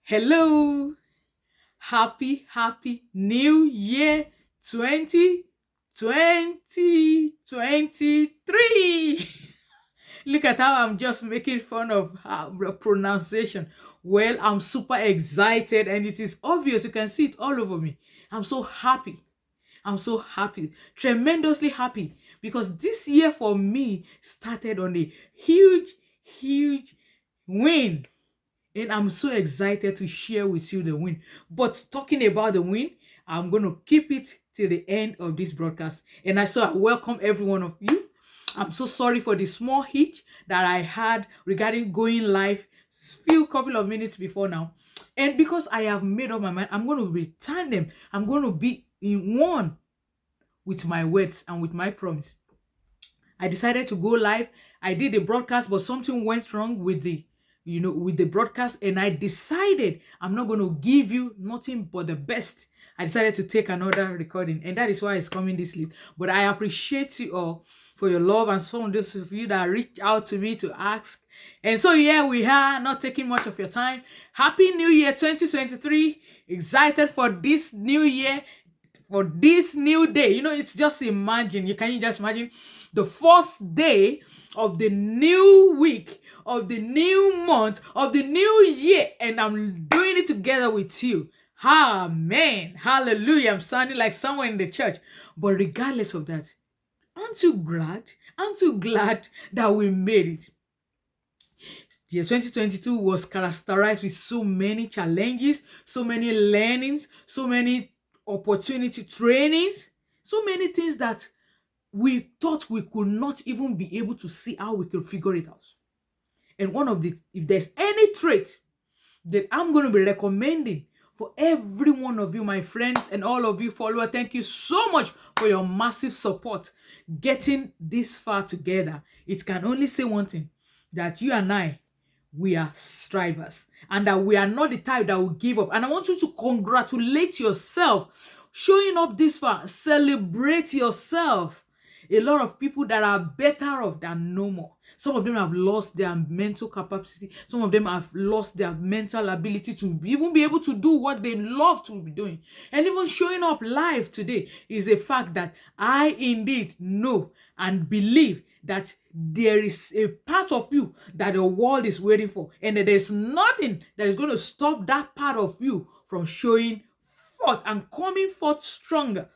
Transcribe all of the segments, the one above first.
Hello, happy New Year 2023. Look at how I'm just making fun of the pronunciation. Well, I'm super excited and it is obvious. You can see it all over me. I'm so happy. I'm so happy, tremendously happy because this year for me started on a huge win. And I'm so excited to share with you the win. But talking about the win, I'm going to keep it till the end of this broadcast. And I welcome every one of you. I'm so sorry for the small hitch that I had regarding going live few couple of minutes before now. And because I have made up my mind, I'm going to return them. I'm going to be in one with my words and with my promise. I decided to go live. I did the broadcast, but something went wrong with the broadcast, and I decided I'm not going to give you nothing but the best. I decided to take another recording, and that is why it's coming this late. But I appreciate you all for your love and some of those of you that reached out to me to ask. And so here we are, not taking much of your time. Happy New Year 2023. Excited for this new year, for this new day. It's just imagine. Can you just imagine the first day of the new week, of the new month, of the new year, and I'm doing it together with you. Amen. Hallelujah. I'm sounding like someone in the church. But regardless of that, aren't you glad? Aren't you glad that we made it? The year 2022 was characterized with so many challenges, so many learnings, so many opportunity trainings, so many things that we thought we could not even be able to see how we could figure it out. And if there's any trait that I'm going to be recommending for every one of you, my friends, and all of you followers, thank you so much for your massive support getting this far together. It can only say one thing, that you and I, we are strivers, and that we are not the type that will give up. And I want you to congratulate yourself showing up this far. Celebrate yourself. A lot of people that are better off than no more. Some of them have lost their mental capacity. Some of them have lost their mental ability to even be able to do what they love to be doing. And even showing up live today is a fact that I indeed know and believe that there is a part of you that the world is waiting for, and that there's nothing that is going to stop that part of you from showing forth and coming forth stronger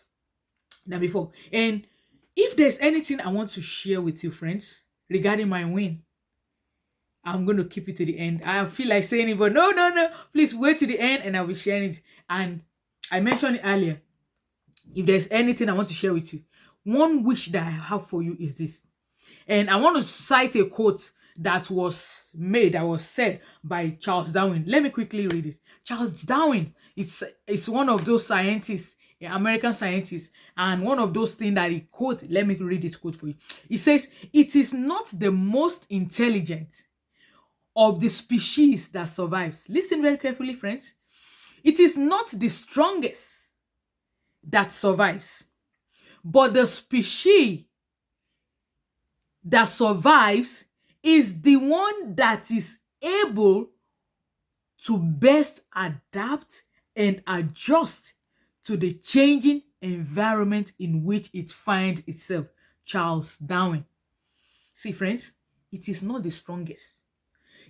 than before. And if there's anything I want to share with you, friends, regarding my win, I'm going to keep it to the end. I feel like saying it, but no. Please wait to the end and I'll be sharing it. And I mentioned it earlier. If there's anything I want to share with you, one wish that I have for you is this. And I want to cite a quote that was said by Charles Darwin. Let me quickly read it. Charles Darwin, it's one of those scientists, American scientists, and one of those things that he quote. Let me read this quote for you. He says, "It is not the most intelligent of the species that survives." Listen very carefully, friends. It is not the strongest that survives, but the species that survives is the one that is able to best adapt and adjust to the changing environment in which it finds itself. Charles Darwin. See, friends, it is not the strongest.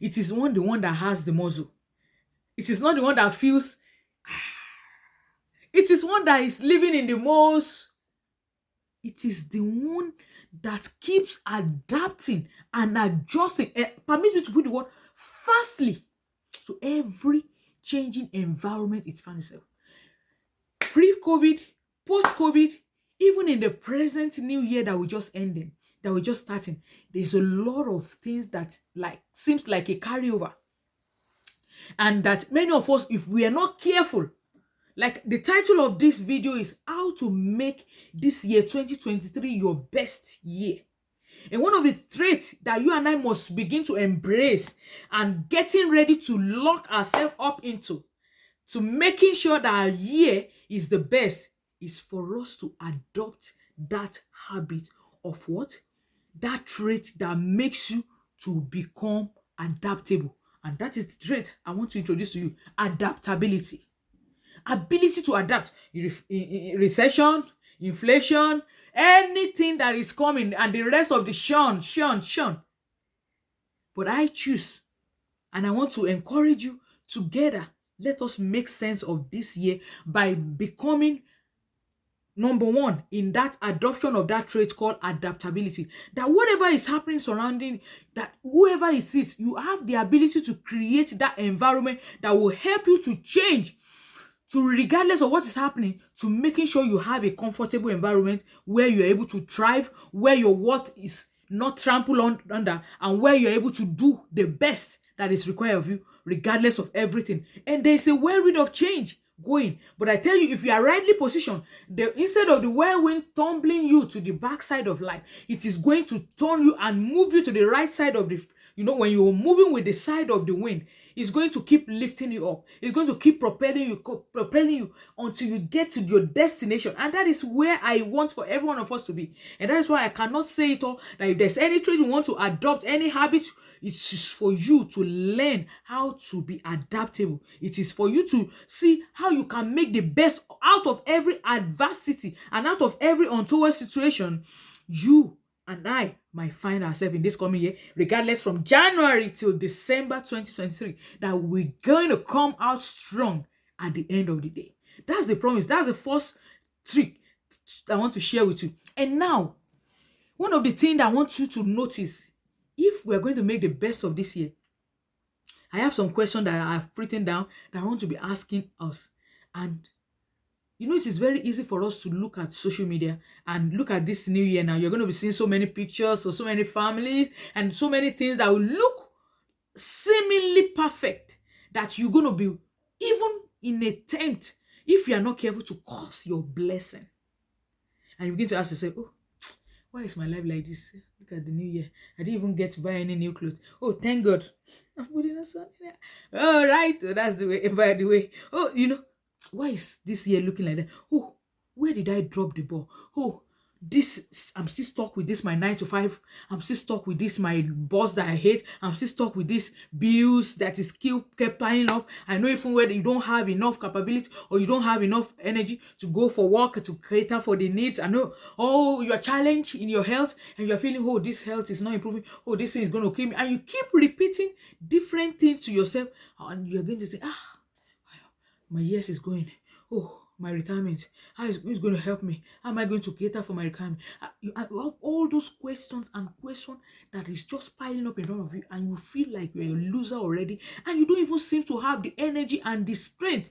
It is the one that has the muscle. It is not the one that feels. It is one that is living in the most. It is the one that keeps adapting and adjusting. Permit me to put the word fastly to every changing environment it finds itself. Pre-COVID, post-COVID, even in the present new year that we just ending, that we're just starting, there's a lot of things that seems like a carryover. And that many of us, if we are not careful, like the title of this video is how to make this year 2023 your best year. And one of the traits that you and I must begin to embrace and getting ready to lock ourselves up into, to making sure that our year is the best, is for us to adopt that habit of what? That trait that makes you to become adaptable And that is the trait I want to introduce to you: adaptability. Ability to adapt. Recession, inflation, anything that is coming, and the rest of the shun. But I choose, and I want to encourage you together. Let us make sense of this year by becoming number one in that adoption of that trait called adaptability. That whatever is happening surrounding, that whoever it is, you have the ability to create that environment that will help you to change, to regardless of what is happening, to making sure you have a comfortable environment where you're able to thrive, where your worth is not trampled under, and where you're able to do the best that is required of you, regardless of everything. And there's a whirlwind of change going. But I tell you, if you are rightly positioned, instead of the whirlwind tumbling you to the backside of life, it is going to turn you and move you to the right side of the, when you're moving with the side of the wind, it's going to keep lifting you up. It's going to keep propelling you until you get to your destination. And that is where I want for every one of us to be. And that is why I cannot say it all, that if there's any trait you want to adopt, any habit, it is for you to learn how to be adaptable. It is for you to see how you can make the best out of every adversity and out of every untoward situation you and I might find ourselves in this coming year, regardless from January till December 2023, that we're going to come out strong at the end of the day. That's the promise. That's the first trick I want to share with you. And now, one of the things I want you to notice, if we're going to make the best of this year, I have some questions that I've written down that I want to be asking us. And it is very easy for us to look at social media and look at this new year now. You're going to be seeing so many pictures of so many families and so many things that will look seemingly perfect, that you're going to be even in a tent, if you are not careful, to curse your blessing. And you begin to ask yourself, oh, why is my life like this? Look at the new year. I didn't even get to buy any new clothes. Oh, thank God. I'm putting a song in there. All right. Oh, that's the way. By the way. Oh, why is this year looking like that? Oh, where did I drop the ball? Oh, I'm still stuck with this, my 9 to 5. I'm still stuck with this, my boss that I hate. I'm still stuck with this bills that is kept piling up. I know even whether you don't have enough capability or you don't have enough energy to go for work, to cater for the needs. I know, you're challenged in your health and you're feeling, oh, this health is not improving. Oh, this thing is going to kill me. And you keep repeating different things to yourself, and you're going to say, my years is going. Oh, my retirement. Who's going to help me? How am I going to cater for my retirement? You have all those questions that is just piling up in front of you, and you feel like you're a loser already, and you don't even seem to have the energy and the strength.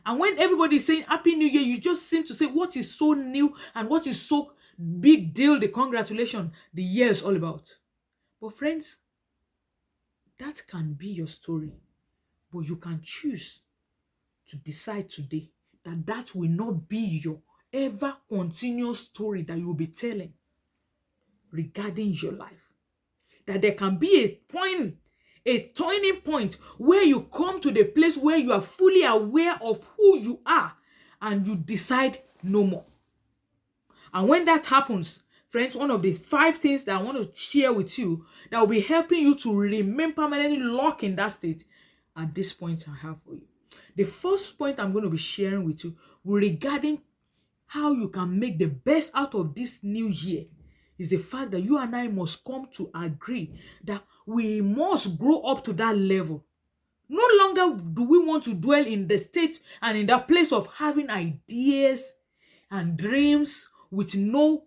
And when everybody is saying Happy New Year, you just seem to say what is so new and what is so big deal, the congratulations, the year is all about. But friends, that can be your story. But you can choose to decide today that will not be your ever continuous story that you will be telling regarding your life. That there can be a turning point where you come to the place where you are fully aware of who you are and you decide no more. And when that happens, friends, one of the 5 things that I want to share with you that will be helping you to remain permanently locked in that state at this point I have for you. The first point I'm going to be sharing with you regarding how you can make the best out of this new year is the fact that you and I must come to agree that we must grow up to that level. No longer do we want to dwell in the state and in that place of having ideas and dreams with no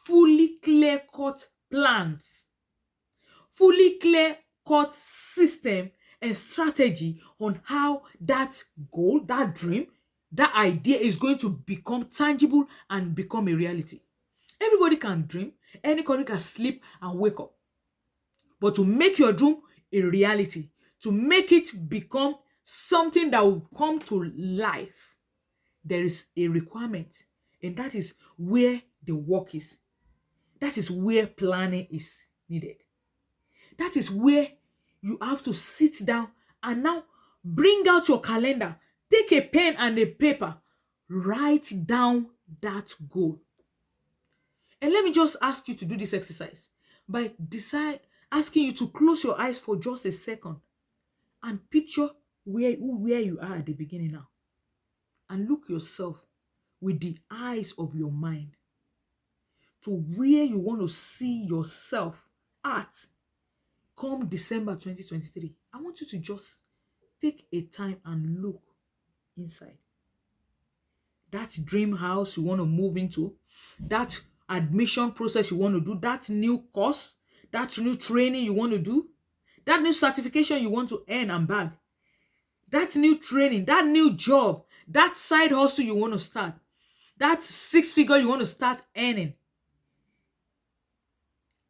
fully clear-cut plans, fully clear-cut system and strategy on how that goal, that dream, that idea is going to become tangible and become a reality. Everybody can dream. Anybody can sleep and wake up. But to make your dream a reality, to make it become something that will come to life, there is a requirement. And that is where the work is. That is where planning is needed. That is where you have to sit down and now bring out your calendar, take a pen and a paper, write down that goal. And let me just ask you to do this exercise by asking you to close your eyes for just a second and picture where you are at the beginning now. And look yourself with the eyes of your mind to where you want to see yourself at come December 2023. I want you to just take a time and look inside. That dream house you want to move into, that admission process you want to do, that new course, that new training you want to do, that new certification you want to earn and bag, that new training, that new job, that side hustle you want to start, that 6-figure you want to start earning.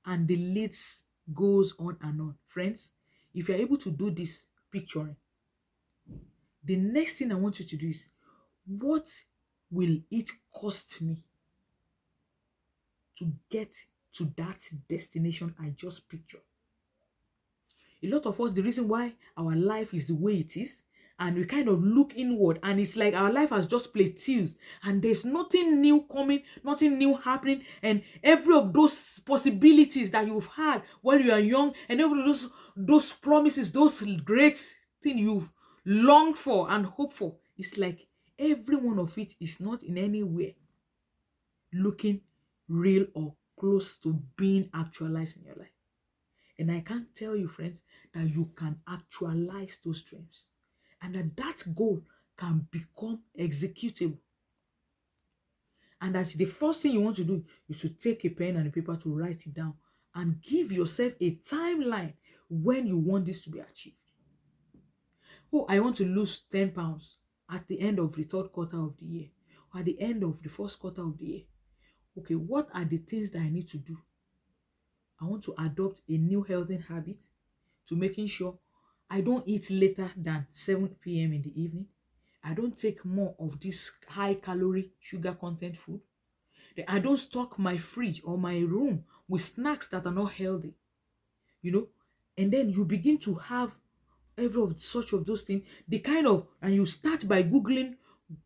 And the list goes on and on. Friends, if you're able to do this picturing, the next thing I want you to do is, what will it cost me to get to that destination I just pictured? A lot of us, the reason why our life is the way it is, and we kind of look inward, and it's like our life has just plateaus, and there's nothing new coming, nothing new happening, and every of those possibilities that you've had while you are young, and every of those promises, those great things you've longed for and hoped for, it's like every one of it is not in any way looking real or close to being actualized in your life. And I can't tell you, friends, that you can actualize those dreams and that goal can become executable. And that's the first thing you want to do is to take a pen and a paper to write it down and give yourself a timeline when you want this to be achieved. Oh, I want to lose 10 pounds at the end of the third quarter of the year, or at the end of the first quarter of the year. Okay, what are the things that I need to do? I want to adopt a new healthy habit to making sure I don't eat later than 7 p.m. in the evening. I don't take more of this high calorie, sugar content food. I don't stock my fridge or my room with snacks that are not healthy. And then you begin to have every of such of those things, and you start by Googling,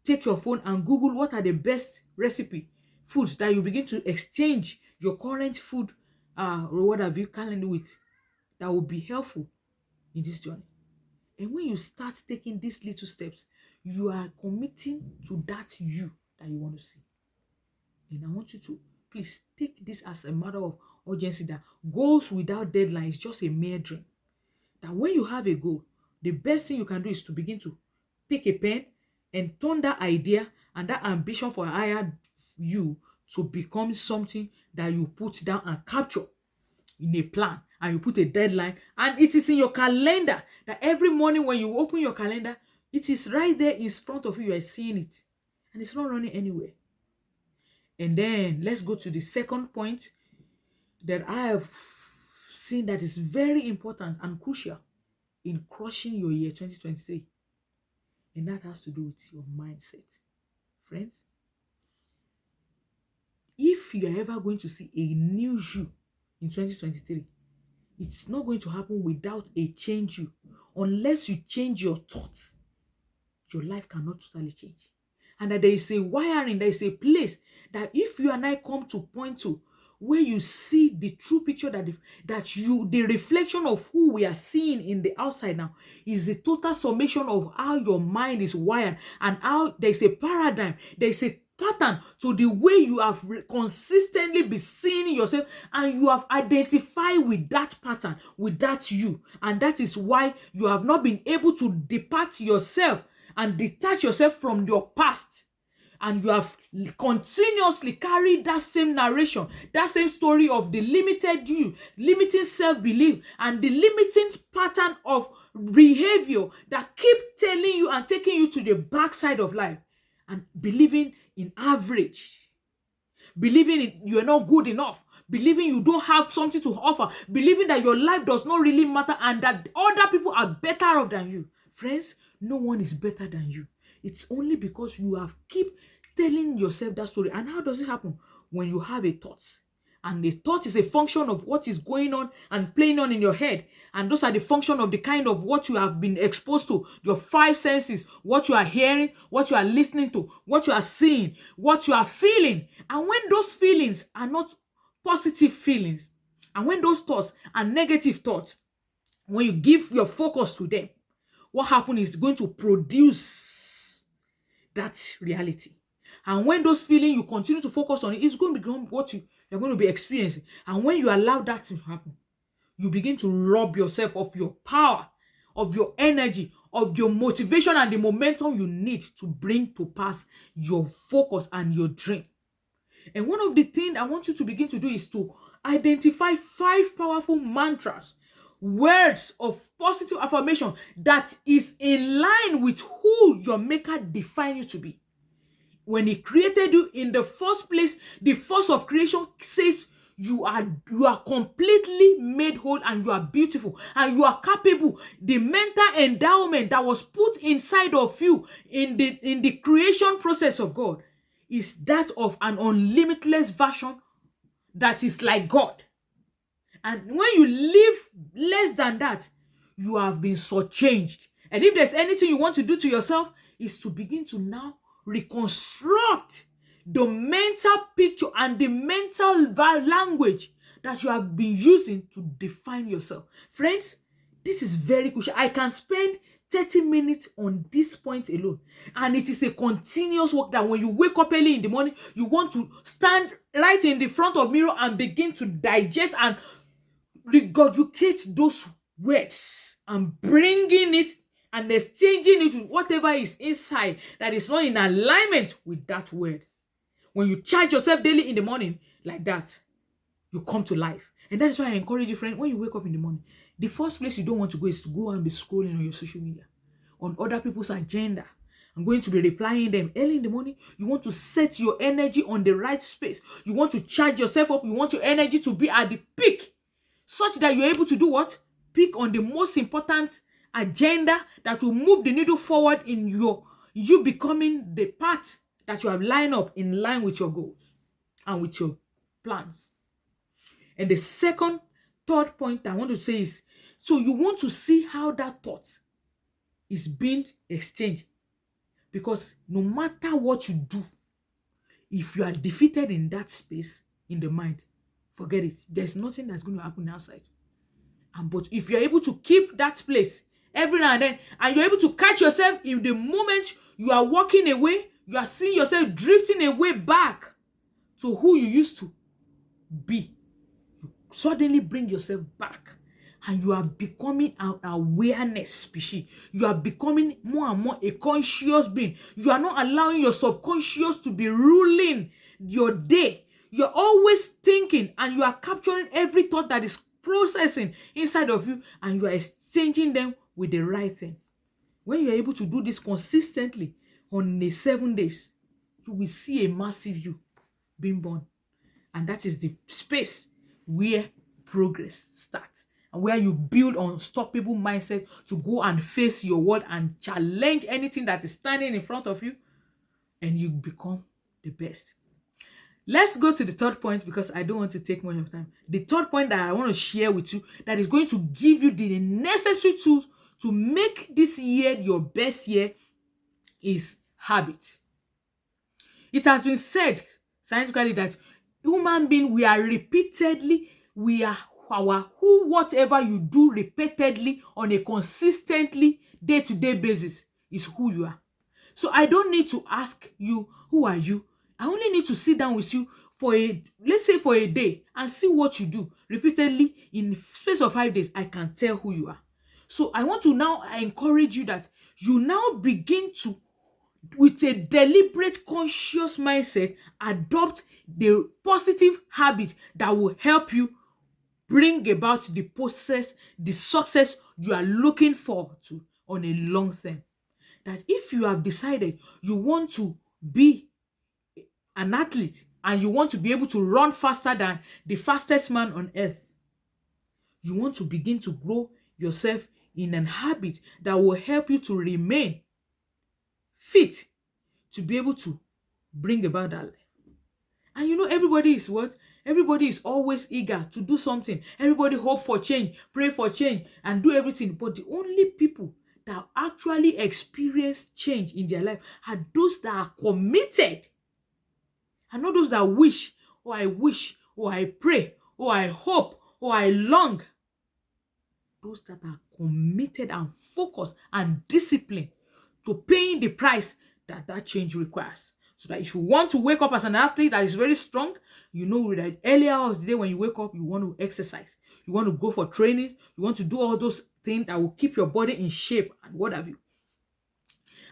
take your phone and Google what are the best recipe foods that you begin to exchange your current food or what have you calendar with that will be helpful in this journey. And when you start taking these little steps, you are committing to that you that you want to see. And I want you to please take this as a matter of urgency, that goals without deadline is just a mere dream. That when you have a goal, the best thing you can do is to begin to pick a pen and turn that idea and that ambition for a higher you to become something that you put down and capture in a plan, and you put a deadline, and it is in your calendar, that every morning when you open your calendar, it is right there in front of you. You are seeing it, and it's not running anywhere. And then let's go to the second point that I have seen that is very important and crucial in crushing your year 2023. And that has to do with your mindset. Friends, if you are ever going to see a new you in 2023, it's not going to happen without a change you. Unless you change your thoughts, your life cannot totally change. And that there is a wiring, there is a place that if you and I come to point to, where you see the true picture, the reflection of who we are seeing in the outside now is the total summation of how your mind is wired, and how there's a paradigm, there's a pattern to the way you have consistently been seeing yourself, and you have identified with that pattern, with that you. And that is why you have not been able to depart yourself and detach yourself from your past. And you have continuously carried that same narration, that same story of the limited you, limiting self-belief, and the limiting pattern of behavior that keep telling you and taking you to the backside of life, and believing in average, believing in you're not good enough, believing you don't have something to offer, believing that your life does not really matter, and that other people are better off than you. Friends, no one is better than you. It's only because you have keep telling yourself that story. And how does it happen? When you have a thought. And the thought is a function of what is going on and playing on in your head. And those are the function of the kind of what you have been exposed to, your 5 senses, what you are hearing, what you are listening to, what you are seeing, what you are feeling. And when those feelings are not positive feelings, and when those thoughts are negative thoughts, when you give your focus to them, what happened is going to produce that reality. And when those feelings, you continue to focus on it, it's going to become what you're going to be experiencing. And when you allow that to happen, you begin to rob yourself of your power, of your energy, of your motivation and the momentum you need to bring to pass your focus and your dream. And one of the things I want you to begin to do is to identify 5 powerful mantras, words of positive affirmation that is in line with who your maker defined you to be. When he created you in the first place, the force of creation says you are completely made whole and you are beautiful and you are capable. The mental endowment that was put inside of you in the creation process of God is that of an unlimitless version that is like God. And when you live less than that, you have been so changed. And if there's anything you want to do to yourself, is to begin to now reconstruct the mental picture and the mental language that you have been using to define yourself. Friends, this is very crucial. I can spend 30 minutes on this point alone. And it is a continuous work that when you wake up early in the morning, you want to stand right in the front of mirror and begin to digest and regurgitate those words and bringing it and exchanging it with whatever is inside that is not in alignment with that word. When you charge yourself daily in the morning like that, you come to life. And that is why I encourage you, friend, when you wake up in the morning, the first place you don't want to go is to go and be scrolling on your social media, on other people's agenda. I'm going to be replying them early in the morning. You want to set your energy on the right space. You want to charge yourself up. You want your energy to be at the peak such that you're able to do what? Pick on the most important agenda that will move the needle forward in you becoming the path that you have lined up in line with your goals and with your plans. And the third point I want to say is, so you want to see how that thought is being exchanged. Because no matter what you do, if you are defeated in that space, in the mind, forget it. There's nothing that's going to happen outside. But if you're able to keep that place every now and then, and you're able to catch yourself in the moment you are walking away, you are seeing yourself drifting away back to who you used to be. You suddenly bring yourself back and you are becoming an awareness species. You are becoming more and more a conscious being. You are not allowing your subconscious to be ruling your day. You're always thinking and you are capturing every thought that is processing inside of you and you are exchanging them with the right thing. When you are able to do this consistently on the 7 days, you will see a massive you being born. And that is the space where progress starts and where you build unstoppable mindset to go and face your world and challenge anything that is standing in front of you, and you become the best. Let's go to the third point because I don't want to take much of time. The third point that I want to share with you that is going to give you the necessary tools to make this year your best year is habit. It has been said scientifically that human beings, whatever you do repeatedly on a consistently day-to-day basis is who you are. So I don't need to ask you, who are you? I only need to sit down with you for let's say for a day and see what you do repeatedly in the space of 5 days. I can tell who you are. So I want to now encourage you that you now begin to, with a deliberate, conscious mindset, adopt the positive habits that will help you bring about the success you are looking forward to on a long term. That if you have decided you want to be an athlete and you want to be able to run faster than the fastest man on earth, you want to begin to grow yourself in an habit that will help you to remain fit to be able to bring about that life. And you know, everybody is what? Everybody is always eager to do something. Everybody hope for change, pray for change, and do everything. But the only people that actually experience change in their life are those that are committed. And not those that wish, or I pray, or I hope, or I long. those that are committed and focused and disciplined to paying the price that that change requires. So that if you want to wake up as an athlete that is very strong, you know that earlier hours of the day when you wake up, you want to exercise, you want to go for training, you want to do all those things that will keep your body in shape and what have you.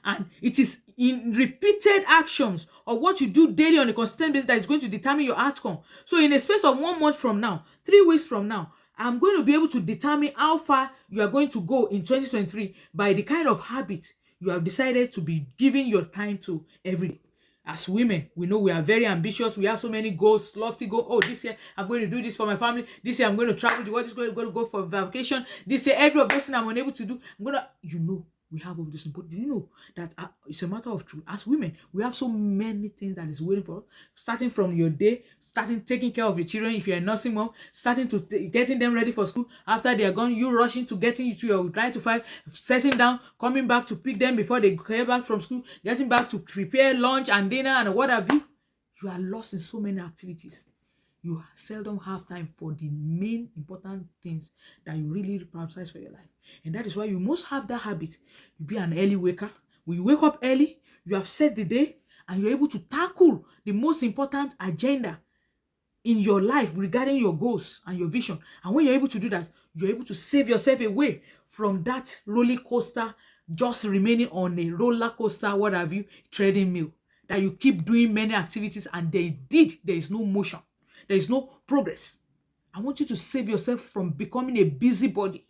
And it is in repeated actions or what you do daily on a consistent basis that is going to determine your outcome. So in a space of 1 month from now, 3 weeks from now, I'm going to be able to determine how far you are going to go in 2023 by the kind of habit you have decided to be giving your time to every day. As women, we know we are very ambitious. We have so many goals, lofty goals. Oh, this year I'm going to do this for my family. This year I'm going to travel the world. This year I'm going to go for vacation. This year, every of those things I'm unable to do, I'm going to, we have all this. But do you know that it's a matter of truth? As women, we have so many things that is waiting for us. Starting from your day, starting taking care of your children if you're a nursing mom, starting to getting them ready for school. After they are gone, you rushing to getting to your 9 to 5, setting down, coming back to pick them before they get back from school, getting back to prepare lunch and dinner and what have you. You are lost in so many activities. You seldom have time for the main important things that you really prioritize for your life. And that is why you must have that habit. You be an early waker. When you wake up early, you have set the day and you're able to tackle the most important agenda in your life regarding your goals and your vision. And when you're able to do that, you're able to save yourself away from that roller coaster, just remaining on a roller coaster, what have you, treadmill. That you keep doing many activities and there is no motion. There is no progress. I want you to save yourself from becoming a busybody.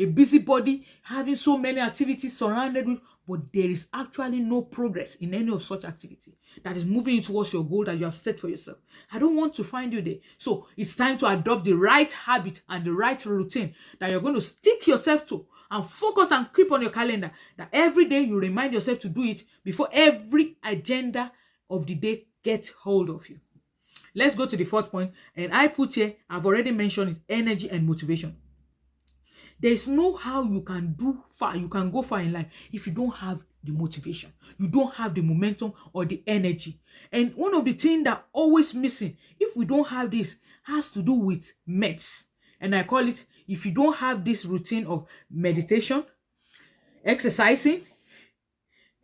A busybody having so many activities surrounded with, but there is actually no progress in any of such activity that is moving you towards your goal that you have set for yourself. I don't want to find you there. So it's time to adopt the right habit and the right routine that you're going to stick yourself to and focus and keep on your calendar that every day you remind yourself to do it before every agenda of the day gets hold of you. Let's go to the fourth point. And I put here, I've already mentioned, is energy and motivation. There is no how you can go far in life if you don't have the motivation. You don't have the momentum or the energy. And one of the things that always missing, if we don't have this, has to do with meds. And I call it, if you don't have this routine of meditation, exercising,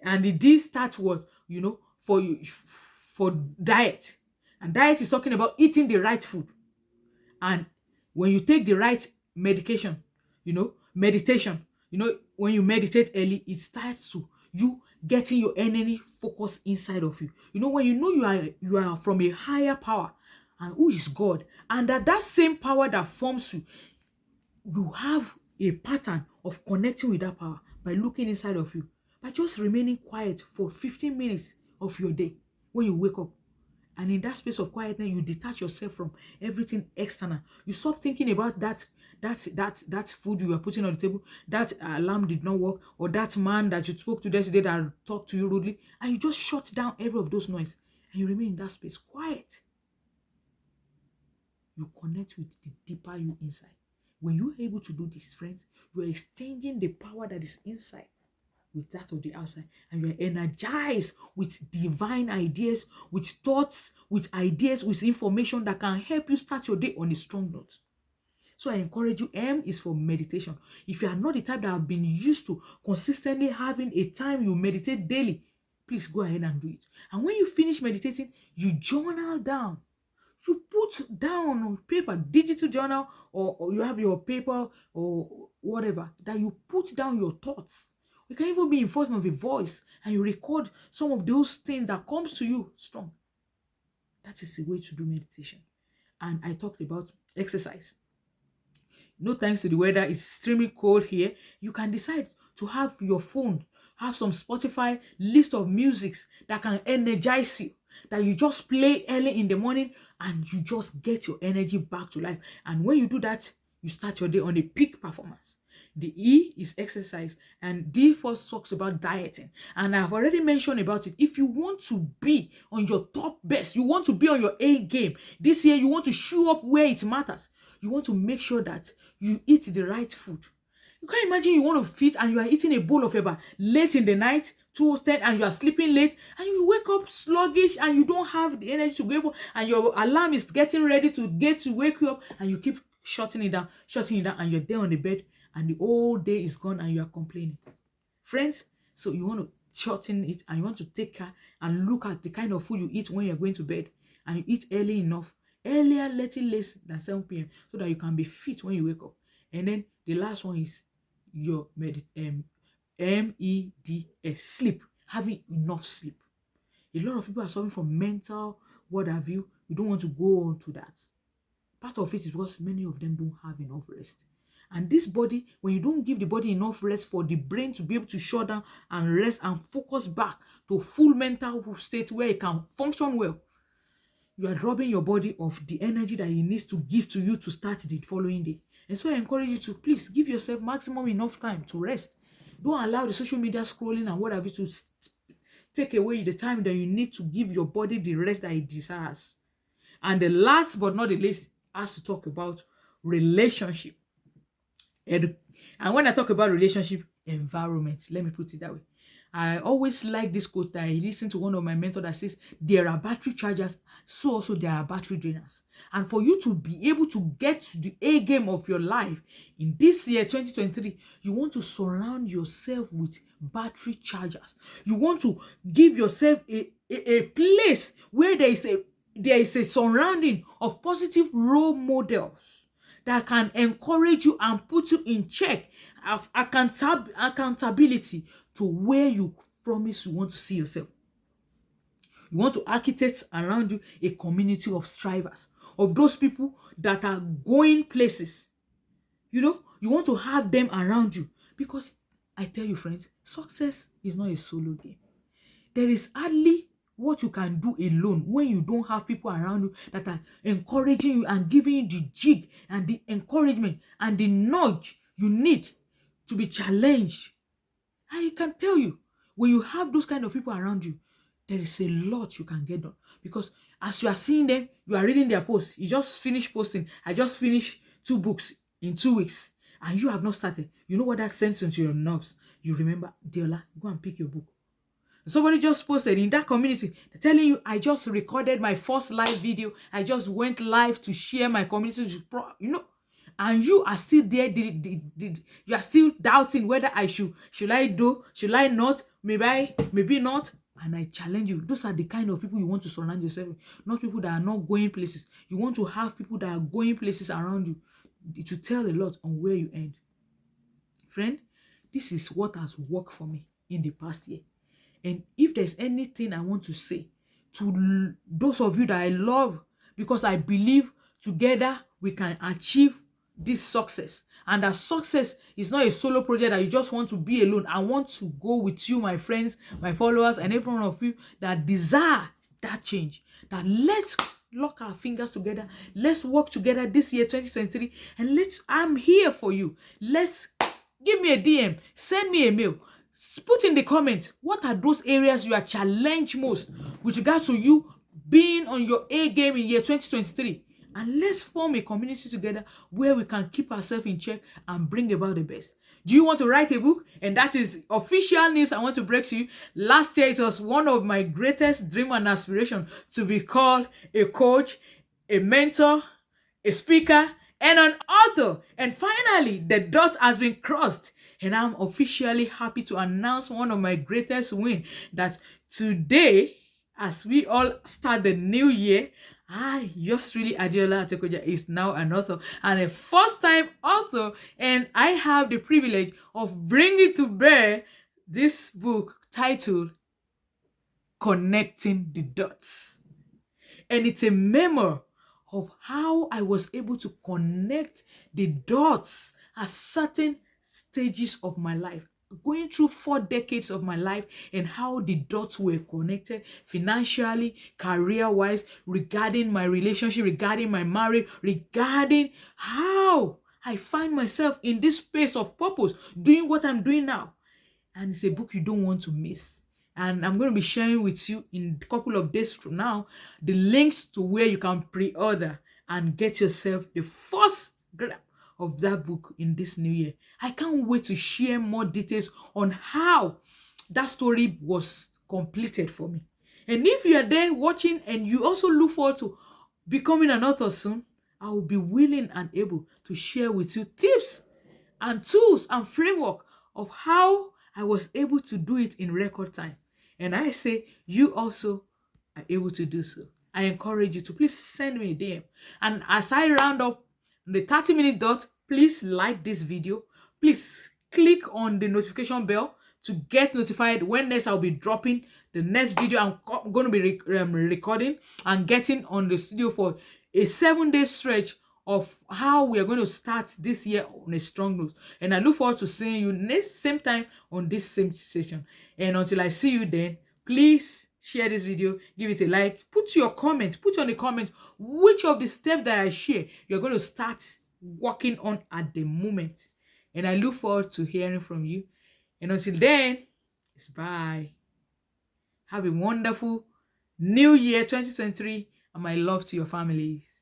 and the D starts what, for diet. And diet is talking about eating the right food. And when you take the right meditation, meditation, when you meditate early, it starts to you getting your energy focus inside of you. When you are from a higher power, and who is God, and that same power that forms you, you have a pattern of connecting with that power by looking inside of you, by just remaining quiet for 15 minutes of your day when you wake up. And in that space of quietness, you detach yourself from everything external. You stop thinking about that food you were putting on the table, that alarm did not work, or that man that you spoke to yesterday that talked to you rudely, and you just shut down every of those noise, and you remain in that space quiet. You connect with the deeper you inside. When you're able to do this, friends, you're exchanging the power that is inside with that of the outside, and you're energized with divine ideas, with thoughts, with ideas, with information that can help you start your day on a strong note. So I encourage you, M is for meditation. If you are not the type that have been used to consistently having a time you meditate daily, please go ahead and do it. And when you finish meditating, you journal down. You put down on paper, digital journal, or you have your paper or whatever, that you put down your thoughts. You can even be in front of a voice and you record some of those things that comes to you strong. That is the way to do meditation. And I talked about exercise. No thanks to the weather, it's extremely cold here. You can decide to have your phone, have some Spotify list of musics that can energize you, that you just play early in the morning and you just get your energy back to life. And when you do that, you start your day on a peak performance. The E is exercise, and D first talks about dieting. And I've already mentioned about it. If you want to be on your top best, you want to be on your A game, this year you want to show up where it matters. You want to make sure that you eat the right food. You can't imagine you want to feed and you are eating a bowl of eba late in the night, 2:10, and you are sleeping late, and you wake up sluggish and you don't have the energy to go up, and your alarm is getting ready to wake you up, and you keep shutting it down, and you're there on the bed and the whole day is gone and you are complaining. Friends, so you want to shorten it and you want to take care and look at the kind of food you eat when you're going to bed, and you eat early enough, earlier, little less than 7 p.m. so that you can be fit when you wake up. And then the last one is your MEDS, sleep, having enough sleep. A lot of people are suffering from mental, what have you. We don't want to go on to that. Part of it is because many of them don't have enough rest. And this body, when you don't give the body enough rest for the brain to be able to shut down and rest and focus back to full mental state where it can function well, you are robbing your body of the energy that it needs to give to you to start the following day. And so I encourage you to please give yourself maximum enough time to rest. Don't allow the social media scrolling and what have you to take away the time that you need to give your body the rest that it desires. And the last but not the least has to talk about relationship. And when I talk about relationship, environment, let me put it that way. I always like this quote that I listened to one of my mentors that says, there are battery chargers, so also there are battery drainers. And for you to be able to get to the A game of your life in this year, 2023, you want to surround yourself with battery chargers. You want to give yourself a place where there is a surrounding of positive role models that can encourage you and put you in check, of accountability to where you promise you want to see yourself. You want to architect around you a community of strivers, of those people that are going places. You want to have them around you, because I tell you, friends, success is not a solo game. There is hardly what you can do alone when you don't have people around you that are encouraging you and giving you the jig and the encouragement and the nudge you need to be challenged. I can tell you, when you have those kind of people around you, there is a lot you can get done. Because as you are seeing them, you are reading their posts. You just finished posting. I just finished 2 books in 2 weeks. And you have not started. You know what that sends into your nerves? You remember, Diola, go and pick your book. Somebody just posted in that community, telling you, I just recorded my first live video. I just went live to share my community. And you are still there. You are still doubting whether I should I do, should I not, maybe not. And I challenge you. Those are the kind of people you want to surround yourself with, not people that are not going places. You want to have people that are going places around you. It will tell a lot on where you end. Friend, this is what has worked for me in the past year. And if there's anything I want to say to those of you that I love, because I believe together we can achieve this success. And that success is not a solo project that you just want to be alone. I want to go with you, my friends, my followers, and every one of you that desire that change. That let's lock our fingers together. Let's work together this year, 2023. And I'm here for you. Let's give me a DM. Send me a mail. Put in the comments, what are those areas you are challenged most with regards to you being on your A game in year 2023? And let's form a community together where we can keep ourselves in check and bring about the best. Do you want to write a book? And that is official news I want to break to you. Last year, it was one of my greatest dream and aspiration to be called a coach, a mentor, a speaker, and an author. And finally, the dot has been crossed. And I'm officially happy to announce one of my greatest wins, that today, as we all start the new year, yours really, Adeola Atekoja, is now an author and a first-time author, and I have the privilege of bringing to bear this book titled Connecting the Dots. And it's a memoir of how I was able to connect the dots at certain stages of my life, going through 4 decades of my life, and how the dots were connected financially, career-wise, regarding my relationship, regarding my marriage, regarding how I find myself in this space of purpose, doing what I'm doing now. And it's a book you don't want to miss. And I'm going to be sharing with you in a couple of days from now the links to where you can pre-order and get yourself the first grab of that book in this new year. I can't wait to share more details on how that story was completed for me. And if you are there watching and you also look forward to becoming an author soon, I will be willing and able to share with you tips and tools and framework of how I was able to do it in record time. And I say you also are able to do so. I encourage you to please send me a DM. And as I round up the 30-minute dot, please like this video. Please click on the notification bell to get notified when next I'll be dropping the next video I'm going to be recording and getting on the studio for a 7-day stretch of how we are going to start this year on a strong note. And I look forward to seeing you next same time on this same session. And until I see you then, please share this video, give it a like, put your comment, put on the comment which of the steps that I share you're going to start working on at the moment. And I look forward to hearing from you. And until then, it's bye. Have a wonderful New Year 2023 and my love to your families.